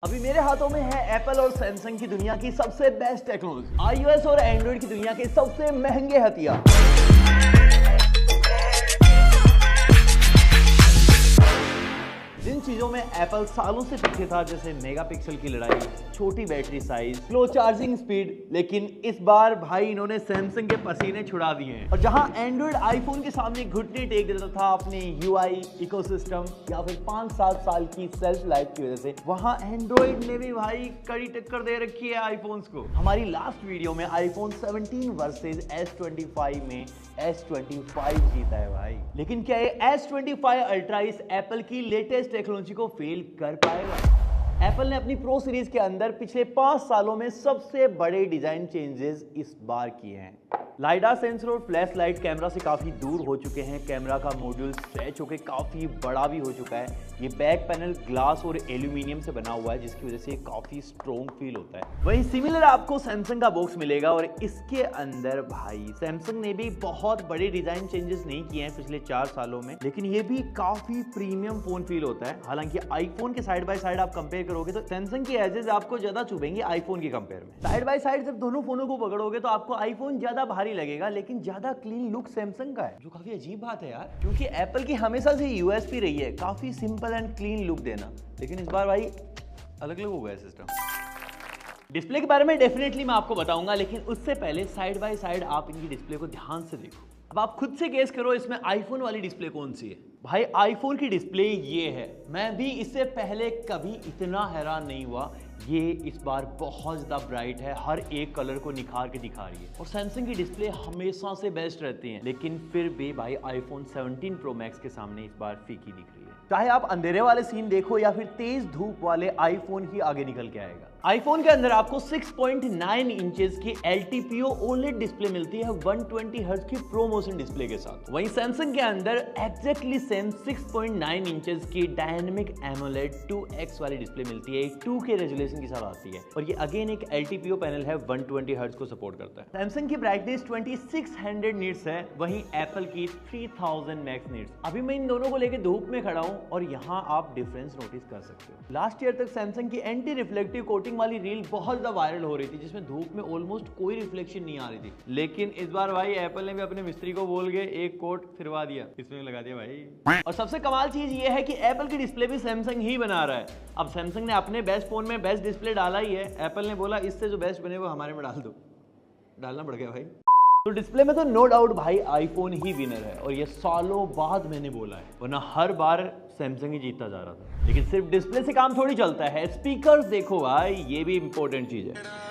अभी मेरे हाथों में है एप्पल और सैमसंग की दुनिया की सबसे बेस्ट टेक्नोलॉजी, iOS और एंड्रॉइड की दुनिया के सबसे महंगे हथियार। जिन चीजों में एप्पल सालों से पीछे था, जैसे मेगापिक्सल की लड़ाई, छोटी battery size, slow charging speed, लेकिन इस बार भाई इन्होंने सैमसंग के पसीने छुड़ा दिए हैं। और जहां एंड्रॉइड आईफोन के सामने घुटने टेक देता था अपने यूआई इकोसिस्टम या फिर 5-7 साल की सेल्फ लाइफ की वजह से, वहां एंड्रॉइड ने भी भाई कड़ी टक्कर दे रखी है आईफोन्स को। हमारी लास्ट वीडियो में आईफोन 17 वर्सेस S25 में S25 जीता है भाई। लेकिन क्या ये S25 अल्ट्रा इस एप्पल की लेटेस्ट टेक्नोलॉजी को फेल कर पाएगा? एप्पल ने अपनी प्रो सीरीज के अंदर पिछले 5 सालों में सबसे बड़े डिजाइन चेंजेस इस बार किए हैं। लाइडा सेंसर और फ्लैश लाइट कैमरा से काफी दूर हो चुके हैं। कैमरा का मॉड्यूल स्ट्रेच होकर काफी बड़ा भी हो चुका है। ये बैक पैनल ग्लास और एल्यूमिनियम से बना हुआ है, जिसकी वजह से काफी स्ट्रॉन्ग फील होता है। वहीं सिमिलर आपको सैमसंग का बॉक्स मिलेगा और इसके अंदर भाई सैमसंग ने भी बहुत बड़े डिजाइन चेंजेस नहीं किए हैं पिछले 4 सालों में, लेकिन ये भी काफी प्रीमियम फोन फील होता है। हालांकि आईफोन के साइड बाय साइड आप कंपेयर करोगे तो सैमसंग की एजेस आपको ज्यादा चुभेंगे आईफोन के कंपेयर में। साइड बाय साइड जब दोनों फोनों को पकड़ोगे तो आपको आईफोन ज्यादा भारी लगेगा, लेकिन ज्यादा क्लीन लुक सैमसंग का है, जो काफी अजीब बात है यार, क्योंकि एप्पल की हमेशा से यूएसपी रही है काफी सिंपल एंड क्लीन लुक देना। लेकिन इस बार भाई अलग अलग हो गया सिस्टम। डिस्प्ले के बारे में डेफिनेटली मैं आपको बताऊंगा, लेकिन उससे पहले साइड बाय साइड आप इनकी डिस्प्ले को ध्यान से देखो। अब आप खुद से गेस करो इसमें आईफोन वाली डिस्प्ले कौन सी है। भाई आईफोन की डिस्प्ले ये है। मैं भी इससे पहले कभी इतना हैरान नहीं हुआ। ये इस बार बहुत ज़्यादा ब्राइट है, हर एक कलर को निखार के दिखा रही है। और सैमसंग की डिस्प्ले हमेशा से बेस्ट रहती है, लेकिन फिर भी भाई आईफोन 17 प्रो मैक्स के सामने इस बार फीकी दिख रही है। चाहे आप अंधेरे वाले सीन देखो या फिर तेज धूप वाले, आईफोन ही आगे निकल के आएगा। आईफोन के अंदर आपको 6.9 इंचेस की LTPO OLED डिस्प्ले मिलती है 120 हर्ट्ज की प्रो मोशन डिस्प्ले के साथ। वहीं सैमसंग के अंदर एग्जैक्टली सेम 6.9 इंचेस की डायनेमिक एमोलेड 2X वाली डिस्प्ले मिलती है, 2K रेजोल्यूशन के साथ आती है। और ये अगेन एक LTPO पैनल है, 120 हर्ट्ज को सपोर्ट करता है। सैमसंग की ब्राइटनेस 2600 निट्स है, वहीं एप्पल की 3000 मैक्स निट्स। अभी मैं इन दोनों को लेकर धूप में खड़ा हूं और यहाँ आप डिफरेंस नोटिस कर सकते हो। लास्ट ईयर तक सैमसंग की एंटी रिफ्लेक्टिव कोटिंग वाली रील बहुत ज्यादा वायरल हो रही थी, जिसमें धूप में ऑलमोस्ट कोई रिफ्लेक्शन नहीं आ रही थी। लेकिन इस बार भाई एप्पल ने भी अपने मिस्त्री को बोल के एक कोट फिरवा दिया, इसमें लगा दिया भाई। और सबसे कमाल चीज ये है कि एप्पल की डिस्प्ले भी सैमसंग ही बना रहा है। अब सैमसंग ने अपने बेस्ट फोन में बेस्ट डिस्प्ले डाला ही है, एप्पल ने बोला इससे जो बेस्ट बने वो हमारे में डाल दो। डालना पड़ गया भाई। तो डिस्प्ले में तो नो डाउट भाई आईफोन ही विनर है, और ये सालों बाद मैंने बोला है, वरना हर बार सैमसंग ही जीतता जा रहा था। लेकिन सिर्फ डिस्प्ले से काम थोड़ी चलता है, स्पीकर्स देखो भाई, ये भी इंपॉर्टेंट चीज है।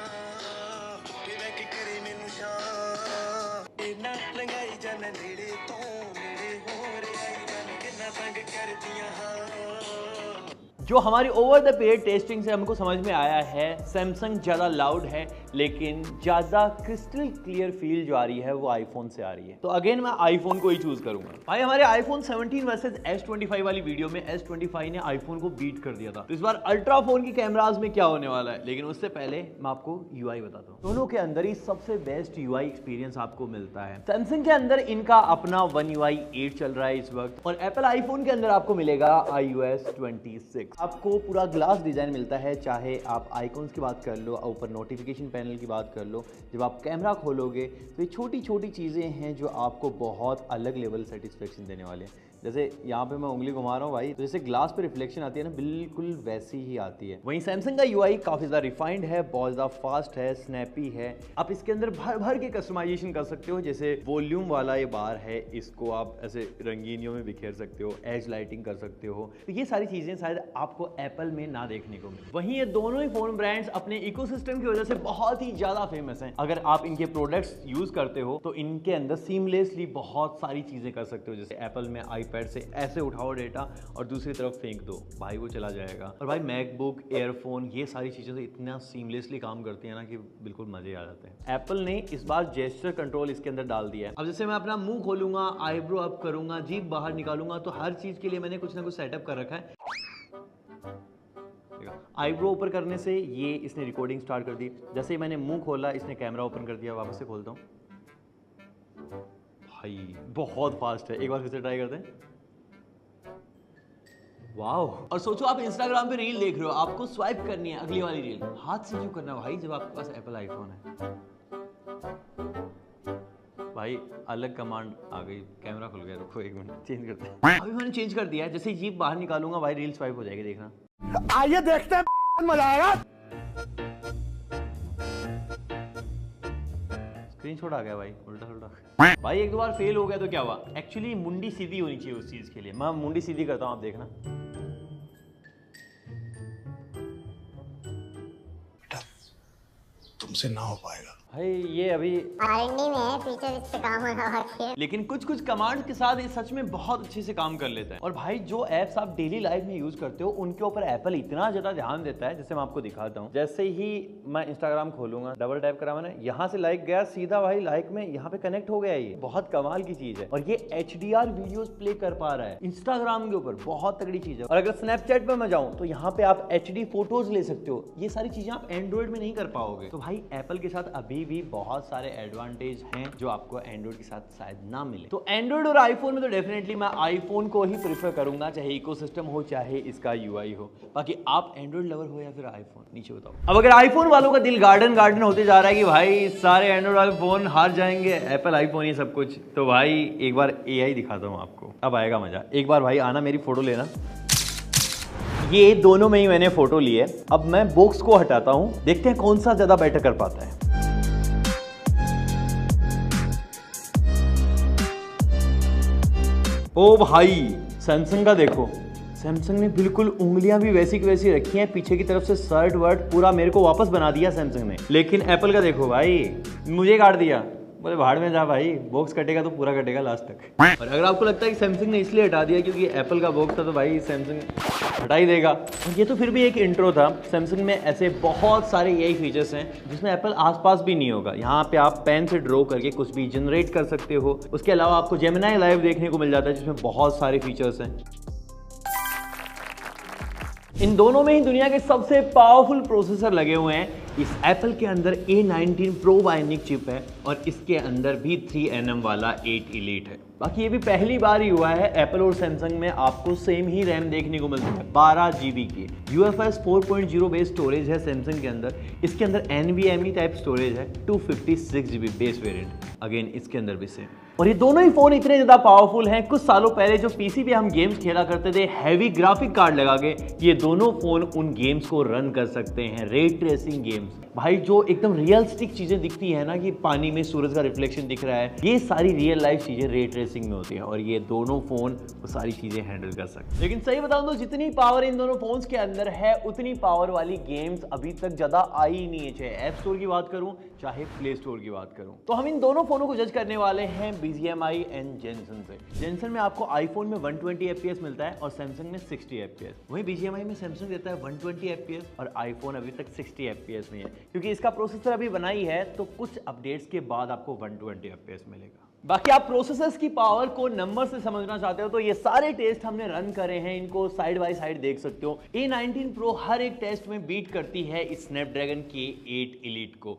जो हमारी ओवर द पीरियड टेस्टिंग से हमको समझ में आया है, सैमसंग ज़्यादा लाउड है, लेकिन ज़्यादा क्रिस्टल क्लियर फील जो आ रही है वो आईफोन से आ रही है। तो अगेन मैं आईफोन को ही चूज करूंगा। भाई हमारे आईफोन 17 वर्सेस S25 वाली वीडियो में S25 ने आईफोन को बीट कर दिया था। तो इस बार अल्ट्रा फोन की कैमराज में क्या होने वाला है, लेकिन उससे पहले मैं आपको यूआई बताता हूँ। दोनों के अंदर ही सबसे बेस्ट यूआई एक्सपीरियंस आपको मिलता है। सैमसंग के अंदर इनका अपना One UI 8 चल रहा है इस वक्त, और एप्पल आईफोन के अंदर आपको मिलेगा iOS 26। आपको पूरा ग्लास डिजाइन मिलता है, चाहे आप आइकॉन्स की बात कर लो, ऊपर नोटिफिकेशन पैनल की बात कर लो। जब आप कैमरा खोलोगे तो ये छोटी छोटी चीज़ें हैं जो आपको बहुत अलग लेवल सेटिस्फेक्शन देने वाले हैं। जैसे यहाँ पे मैं उंगली घुमा रहा हूँ भाई, तो जैसे ग्लास पे रिफ्लेक्शन आती है ना, बिल्कुल वैसी ही आती है। वहीं सैमसंग का यूआई काफ़ी ज़्यादा रिफाइंड है, बहुत ज़्यादा फास्ट है, स्नैपी है। आप इसके अंदर भर भर के कस्टमाइजेशन कर सकते हो। जैसे वॉल्यूम वाला ये बार है, इसको आप ऐसे रंगीनियों में बिखेर सकते हो, एज लाइटिंग कर सकते हो। तो ये सारी चीज़ें शायद आपको एप्पल में ना देखने को मिले। वहीं ये दोनों ही फोन ब्रांड्स अपने इकोसिस्टम की वजह से बहुत ही ज़्यादा फेमस हैं। अगर आप इनके प्रोडक्ट्स यूज़ करते हो तो इनके अंदर सीमलेसली बहुत सारी चीज़ें कर सकते हो। जैसे एप्पल में आईपैड से ऐसे उठाओ डेटा और दूसरी तरफ फेंक दो, भाई वो चला जाएगा। और भाई मैकबुक, एयरफोन, ये सारी चीज़ें तो इतना सीमलेसली काम करती है ना कि बिल्कुल मजे आ जाते हैं। एप्पल ने इस बार जेस्चर कंट्रोल इसके अंदर डाल दिया है। अब जैसे मैं अपना मुंह खोलूंगा, आईब्रो अप करूंगा, जीभ बाहर निकालूंगा, तो हर चीज़ के लिए मैंने कुछ ना कुछ सेटअप कर रखा है। आईब्रो ऊपर करने से ये इसने रिकॉर्डिंग स्टार्ट कर दी। जैसे ही मैंने मुंह खोला, इसने कैमरा ओपन कर दिया। वापस से खोलता हूँ, भाई बहुत फास्ट है। एक बार फिर से ट्राई करते हैं। वाओ। और सोचो आप इंस्टाग्राम पे रील देख रहे हो, आपको स्वाइप करनी है अगली वाली रील, हाथ से क्यों करना भाई जब आपके पास एप्पल आईफोन है। भाई अलग कमांड आ गई, कैमरा खुल गया, रुको 1 मिनट चेंज करते हैं। अभी मैंने चेंज कर दिया है, जैसे ही जीप बाहर निकालूंगा भाई रील स्वाइप हो जाएगी, देखना। आइए देखते हैं, मजा आएगा। स्क्रीनशॉट आ गया भाई, उल्टा उल्टा। भाई 1-2 बार फेल हो गया तो क्या हुआ, एक्चुअली मुंडी सीधी होनी चाहिए उस चीज के लिए। मैं मुंडी सीधी करता हूँ, आप देखना। तुमसे ना हो पाएगा भाई ये अभी R&D में है, फीचर इससे काम होना बाकी है। लेकिन कुछ कमांड के साथ ये सच में बहुत अच्छे से काम कर लेता है। और भाई जो एप्स आप डेली लाइफ में यूज करते हो उनके ऊपर एप्पल इतना ज्यादा ध्यान देता है, जैसे मैं आपको दिखाता हूँ। जैसे ही मैं इंस्टाग्राम खोलूंगा, डबल टैप करा मैंने, यहाँ से लाइक गया सीधा भाई लाइक में यहाँ पे कनेक्ट हो गया। ये बहुत कमाल की चीज है। और ये HDR वीडियोस प्ले कर पा रहा है इंस्टाग्राम के ऊपर, बहुत तगड़ी चीज है। और अगर स्नैपचैट पे मैं जाऊँ तो यहाँ पे आप HD फोटोज ले सकते हो। ये सारी चीजें आप एंड्रॉइड में नहीं कर पाओगे। तो भाई एप्पल के साथ अभी भी बहुत सारे एडवांटेज हैं जो आपको एंड्रॉइड के साथ शायद ना मिले। तो एंड्रॉइड और आईफोन में तो डेफिनेटली मैं आईफोन को ही प्रेफर करूंगा, चाहे इकोसिस्टम हो चाहे इसका UI हो। बाकी आप एंड्रॉइड लवर हो या फिर आईफोन, नीचे बताओ। अब अगर आईफोन वालों का दिल गार्डन होते जा रहा है कि भाई सारे एंड्रॉइड वाले फोन हार जाएंगे, एप्पल आईफोन ये सब कुछ, तो भाई एक बार AI दिखाता हूँ आपको, अब आएगा मजा। एक बार भाई आना, मेरी फोटो लेना। ये दोनों में ही मैंने फोटो ली है। अब मैं बॉक्स को हटाता हूँ, देखते हैं कौन सा ज्यादा बेटर कर पाता है। ओ भाई सैमसंग का देखो, सैमसंग ने बिल्कुल उंगलियां भी वैसी की वैसी रखी हैं, पीछे की तरफ से शर्ट वर्ट पूरा मेरे को वापस बना दिया सैमसंग ने। लेकिन एप्पल का देखो भाई, मुझे काट दिया, बोले भाड़ में जा भाई, बॉक्स कटेगा तो पूरा कटेगा लास्ट तक। और अगर आपको लगता है कि सैमसंग ने इसलिए हटा दिया क्योंकि एप्पल का बॉक्स था, तो भाई सैमसंग हटा ही देगा। और ये तो फिर भी एक इंट्रो था। सैमसंग में ऐसे बहुत सारे AI फीचर्स हैं जिसमें एप्पल आसपास भी नहीं होगा। यहाँ पे आप पेन से ड्रॉ करके कुछ भी जनरेट कर सकते हो। उसके अलावा आपको जेमिनी लाइव देखने को मिल जाता है जिसमें बहुत सारे फीचर्स हैं। इन दोनों में ही दुनिया के सबसे पावरफुल प्रोसेसर लगे हुए हैं। इस एप्पल के अंदर A19 Pro बायोनिक चिप है और इसके अंदर भी 3nm वाला 8 Elite है। बाकी ये भी पहली बार ही हुआ है एप्पल और सैमसंग में आपको सेम ही रैम देखने को मिलती है, 12 GB की। UFS 4.0 बेस स्टोरेज है सैमसंग के अंदर, इसके अंदर NVMe टाइप स्टोरेज है, 256 GB बेस वेरिएंट, अगेन इसके अंदर भी सेम। और ये दोनों ही फोन इतने ज्यादा पावरफुल हैं, कुछ सालों पहले जो PC पे हम गेम्स खेला करते थे हैवी ग्राफिक कार्ड लगा के, ये दोनों फोन उन गेम्स को रन कर सकते हैं, रे ट्रेसिंग गेम्स। भाई जो एकदम रियलिस्टिक चीजें दिखती है ना, कि पानी में सूरज का रिफ्लेक्शन दिख रहा है, ये सारी रियल लाइफ चीजें रे ट्रेसिंग में होती है और ये दोनों फोन वो सारी चीजें हैंडल कर सकते हैं। लेकिन सही बताऊं तो जितनी पावर इन दोनों फोन्स के अंदर है उतनी पावर वाली गेम्स अभी तक ज्यादा आई ही नहीं है, चाहे ऐप स्टोर की बात करूं चाहे प्ले स्टोर की बात करूं। तो हम इन दोनों फोनों को जज करने वाले हैं BGMI एंड जेनसन से। जेनसन में आपको आईफोन में 120 FPS मिलता है और सैमसंग में 60 FPS। वहीं BGMI में सैमसंग देता है 120 FPS और आईफोन अभी तक 60 FPS में है, क्योंकि इसका प्रोसेसर अभी बनाई है तो कुछ अपडेट्स के बाद आपको 120 FPS मिलेगा। बाकी आप प्रोसेसर्स की पावर को नंबर से समझना चाहते हो तो ये सारे टेस्ट हमने रन करे हैं, इनको साइड बाय साइड देख सकते हो। A19 Pro हर एक टेस्ट में बीट करती है इस स्नैपड्रैगन के 8 Elite को।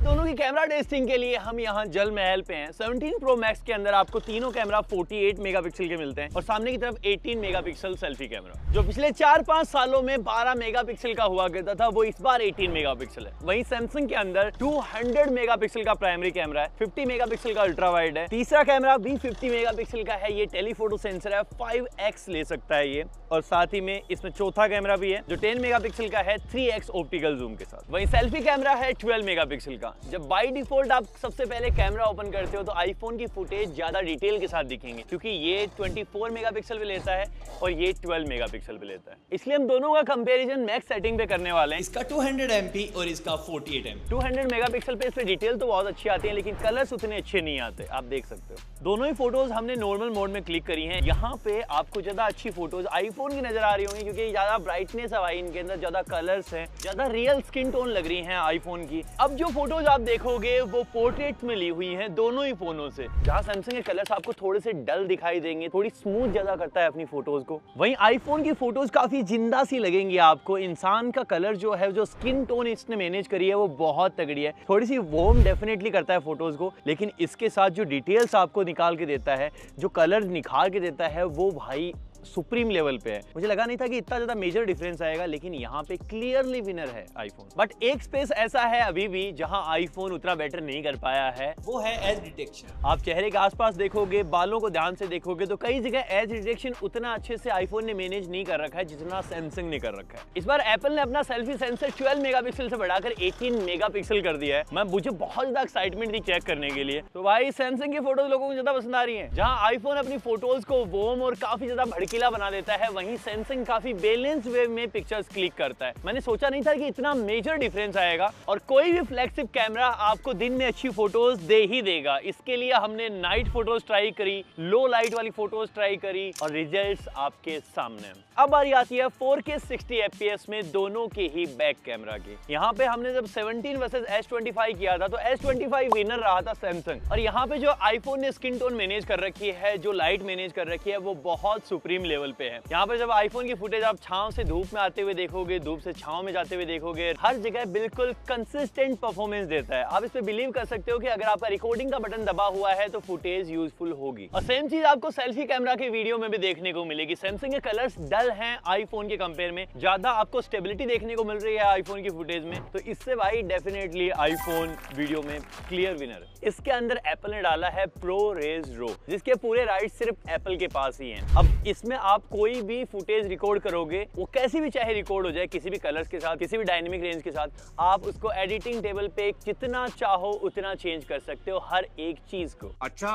दोनों की कैमरा टेस्टिंग के लिए हम यहाँ जल महल पे हैं। 17 Pro Max के अंदर आपको तीनों कैमरा 48 मेगापिक्सल के मिलते हैं और सामने की तरफ 18 मेगापिक्सल सेल्फी कैमरा, जो पिछले 4-5 सालों में 12 मेगापिक्सल का हुआ करता था, वो इस बार 18 मेगापिक्सल है। वहीं सैमसंग के अंदर 200 मेगापिक्सल का प्राइमरी कैमरा है, 50 मेगापिक्सल का अल्ट्रा वाइड है, तीसरा कैमरा भी 50 मेगापिक्सल का है, ये टेलीफोटो सेंसर है, 5x ले सकता है ये, और साथ ही में इसमें चौथा कैमरा भी है जो 10 मेगापिक्सल का है, 3x ऑप्टिकल जूम के साथ। वहीं सेल्फी कैमरा है 12 मेगापिक्सल का। जब बाय डिफॉल्ट आप सबसे पहले कैमरा ओपन करते हो तो आईफोन की फुटेज ज्यादा डिटेल के साथ दिखेंगे, क्योंकि ये 24 मेगापिक्सल भी लेता है और ये 12 मेगापिक्सल भी लेता है। इसलिए हम दोनों का कंपैरिजन मैक्स सेटिंग पे करने वाले हैं, इसका 200 MP और इसका 48 MP। 200 मेगापिक्सल पे इसमें डिटेल तो बहुत अच्छी आती है, लेकिन कलर्स उतने अच्छे नहीं आते, आप देख सकते हो। दोनों ही फोटोज हमने नॉर्मल मोड में क्लिक करी हैं। यहाँ पे आपको ज्यादा अच्छी फोटोज आईफोन की नजर आ रही होंगी, क्योंकि ज्यादा ब्राइटनेस है इनके अंदर, ज्यादा कलर्स हैं, ज्यादा रियल स्किन टोन लग रही है आईफोन की। अब जो फोटोज आप देखोगे वो पोर्ट्रेट में ली हुई हैं दोनों ही फोनों से। जहां सैमसंग के कलर्स आपको थोड़े से डल दिखाई देंगे, थोड़ी स्मूथ ज्यादा करता है अपनी फोटोज को, वहीं आईफोन की फोटोज काफी जिंदा सी लगेंगी आपको। इंसान का कलर जो है, जो स्किन टोन इसने मैनेज करी है वो बहुत तगड़ी है, थोड़ी सी वार्म डेफिनेटली करता है फोटोज को, लेकिन इसके साथ जो डिटेल्स आपको निकाल के देता है, जो कलर निखार के देता है, वो भाई सुप्रीम लेवल पे है। मुझे लगा नहीं था कि इतना ज्यादा मेजर डिफरेंस आएगा, लेकिन यहाँ पे क्लियरली विनर है आईफोन। बट एक स्पेस ऐसा है अभी भी जहां आईफोन उतना बेटर नहीं कर पाया है, वो है एज डिटेक्शन। आप चेहरे के आसपास देखोगे, बालों को ध्यान से देखोगे तो कई जगह एज डिटेक्शन उतना अच्छे से आईफोन ने मैनेज नहीं कर रखा है जितना सैमसंग ने कर रखा है। इस बार एप्पल ने अपना सेल्फी सेंसर 12 मेगापिक्सल से बढ़ाकर 18 मेगापिक्सल कर दिया है। मुझे बहुत ज्यादा एक्साइटमेंट थी चेक करने के लिए। तो भाई सैमसंग की फोटोज लोगों को ज्यादा पसंद आ रही हैं। जहां आईफोन अपनी फोटोज को वॉर्म और काफी ज्यादा भड़कीला बना देता है, वहीं सैमसंग काफी बैलेंस्ड वे में पिक्चर्स क्लिक करता है। मैंने सोचा नहीं था कि इतना मेजर डिफरेंस आएगा और कोई भी फ्लैगशिप कैमरा आपको दिन में अच्छी फोटोज दे ही देगा। इसके लिए हमने नाइट फोटोज ट्राई करी, लो लाइट वाली फोटोज ट्राई करी और रिजल्ट्स आपके सामने। अब बारी आती है 4K 60 FPS में दोनों के ही बैक कैमरा की। यहाँ पे हमने जब 17 वर्सेस S25 किया था तो S25 विनर रहा था सैमसंग। और यहाँ पे जो आईफोन ने स्किन टोन मैनेज कर रखी है, जो लाइट मैनेज कर रखी है, वो बहुत सुप्रीम लेवल पे है। यहाँ पे जब आईफोन की फुटेज आप छांव से धूप में आते हुए देखोगे, धूप से छांव में जाते हुए देखोगे, हर जगह बिल्कुल कंसिस्टेंट परफॉर्मेंस देता है। आप इस पे बिलीव कर सकते हो कि अगर आपका रिकॉर्डिंग का बटन दबा हुआ है तो फुटेज यूजफुल होगी। और सेम चीज आपको सेल्फी कैमरा के वीडियो में भी देखने को मिलेगी। सैमसंग के कलर्स डल हैं आईफोन के कंपेयर में, ज्यादा आपको स्टेबिलिटी देखने को मिल रही है आईफोन की फुटेज में। तो इससे भाई डेफिनेटली आईफोन वीडियो में क्लियर विनर। इसके अंदर एप्पल ने डाला है प्रो रेज रो, जिसके पूरे राइट्स सिर्फ एप्पल के पास ही हैं। अब इसमें आप कोई भी फुटेज रिकॉर्ड करोगे, वो कैसी भी चाहे रिकॉर्ड हो जाए, किसी भी कलर्स के साथ, किसी भी डायनेमिक रेंज के साथ, आप उसको एडिटिंग टेबल पे जितना चाहो उतना चेंज कर सकते हो, हर एक चीज को। अच्छा।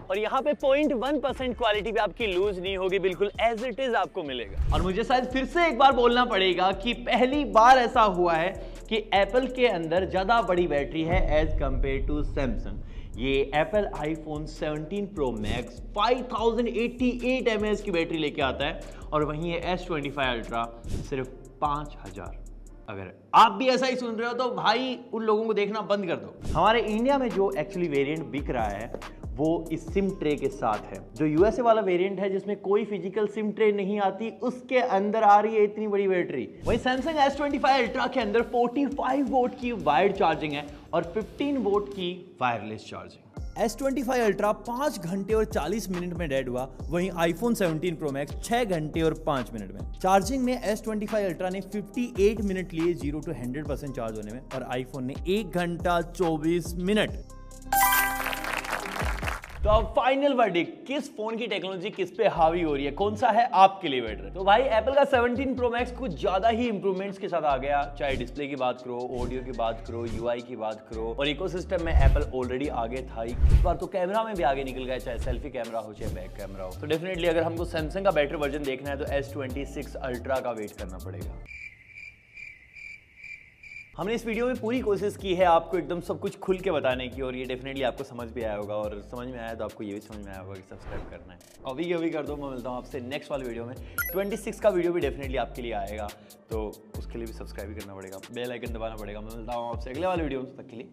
और यहाँ पे 0.1% क्वालिटी भी आपकी लूज नहीं होगी, बिल्कुल एज इट इज आपको मिलेगा। और मुझे शायद फिर से एक बार बोलना पड़ेगा कि पहली बार ऐसा हुआ है कि एप्पल के अंदर ज्यादा बड़ी बैटरी है एज कंपेयर टू सैमसंग। ये Apple iPhone 17 pro max 5088 mAh की बैटरी लेके आता है और वहीं ये S25 अल्ट्रा सिर्फ 5000। अगर आप भी ऐसा ही सुन रहे हो तो भाई उन लोगों को देखना बंद कर दो। हमारे इंडिया में जो एक्चुअली वेरिएंट बिक रहा है वो इस सिम ट्रे के साथ है। जो यूएसए वाला वेरिएंट है जिसमें कोई फिजिकल सिम ट्रे नहीं आती, उसके अंदर आ रही है इतनी बड़ी बैटरी। वहीं सैमसंग S25 अल्ट्रा के अंदर 45 वोल्ट की वायर्ड चार्जिंग है और 15 वोल्ट की वायरलेस चार्जिंग। S25 अल्ट्रा 5 घंटे और 40 मिनट में डेड हुआ, वहीं आईफोन 17 प्रो मैक्स 6 घंटे और 5 मिनट में। चार्जिंग में S25 अल्ट्रा ने 58 मिनट लिए 0 to 100% चार्ज होने में और आईफोन ने 1 घंटा 24 मिनट। तो अब फाइनल वर्डिक्ट, किस फोन की टेक्नोलॉजी किस पे हावी हो रही है, कौन सा है आपके लिए बेटर? तो भाई एप्पल का 17 प्रो मैक्स कुछ ज्यादा ही इंप्रूवमेंट्स के साथ आ गया। चाहे डिस्प्ले की बात करो, ऑडियो की बात करो, यूआई की बात करो, और इकोसिस्टम में एप्पल ऑलरेडी आगे था ही। इस बार तो कैमरा में भी आगे निकल गया, चाहे सेल्फी कैमरा हो चाहे बैक कैमरा हो। तो डेफिनेटली अगर हमको सैमसंग का बेटर वर्जन देखना है तो S26 अल्ट्रा का वेट करना पड़ेगा। हमने इस वीडियो में पूरी कोशिश की है आपको एकदम सब कुछ खुल के बताने की, और ये डेफिनेटली आपको समझ भी आया होगा, और समझ में आया तो आपको ये भी समझ में आया होगा कि सब्सक्राइब करना है। अभी कर दो। मैं मिलता हूँ आपसे नेक्स्ट वाले वीडियो में। 26 का वीडियो भी डेफिनेटली आपके लिए आएगा, तो उसके लिए भी सब्सक्राइब भी करना पड़ेगा, बेल आइकन दबाना पड़ेगा। मैं मिलता हूँ आपसे अगले वाले वीडियो में, तब तक के लिए